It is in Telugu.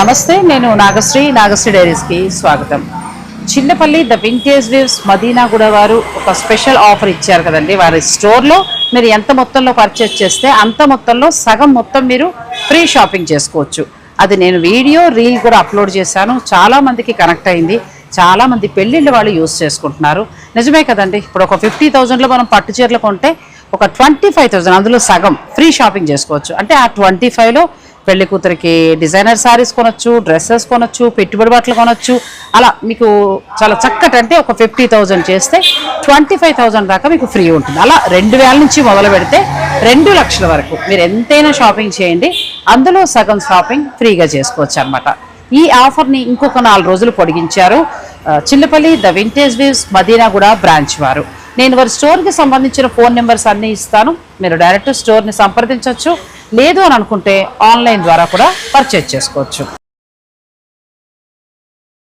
నమస్తే, నేను నాగశ్రీ డైరీస్కి స్వాగతం. Chinnapalli the vintage waves Madinaguda వారు ఒక స్పెషల్ ఆఫర్ ఇచ్చారు కదండి. వారి స్టోర్లో మీరు ఎంత మొత్తంలో పర్చేస్ చేస్తే అంత మొత్తంలో సగం మొత్తం మీరు ఫ్రీ షాపింగ్ చేసుకోవచ్చు. అది నేను వీడియో రీల్ కూడా అప్లోడ్ చేశాను. చాలామందికి కనెక్ట్ అయింది. చాలామంది పెళ్ళిళ్ళు వాళ్ళు యూజ్ చేసుకుంటున్నారు. నిజమే కదండి. ఇప్పుడు ఒక 50,000లో మనం పట్టు చీరలు కొంటే ఒక 25,000 అందులో సగం ఫ్రీ షాపింగ్ చేసుకోవచ్చు. అంటే ఆ 25లో పెళ్లి కూతురికి డిజైనర్ శారీస్ కొనొచ్చు, డ్రెస్సెస్ కొనొచ్చు, పెట్టుబడి బట్టలు కొనొచ్చు. అలా మీకు చాలా చక్కటి, అంటే ఒక 50,000 చేస్తే 25,000 దాకా మీకు ఫ్రీ ఉంటుంది. అలా 2,000 నుంచి మొదలు పెడితే 2 లక్షల వరకు మీరు ఎంతైనా షాపింగ్ చేయండి. అందులో సగం షాపింగ్ ఫ్రీగా చేసుకోవచ్చు అనమాట. ఈ ఆఫర్ని ఇంకొక 4 రోజులు పొడిగించారు. Chinnapalli the vintage waves Madinaguda branch వారు. నేను వారి స్టోర్కి సంబంధించిన ఫోన్ నెంబర్స్ అన్నీ ఇస్తాను. మీరు డైరెక్ట్ స్టోర్ని సంప్రదించవచ్చు. లేదు అని అనుకుంటే ఆన్లైన్ ద్వారా కూడా పర్చేజ్ చేసుకోవచ్చు.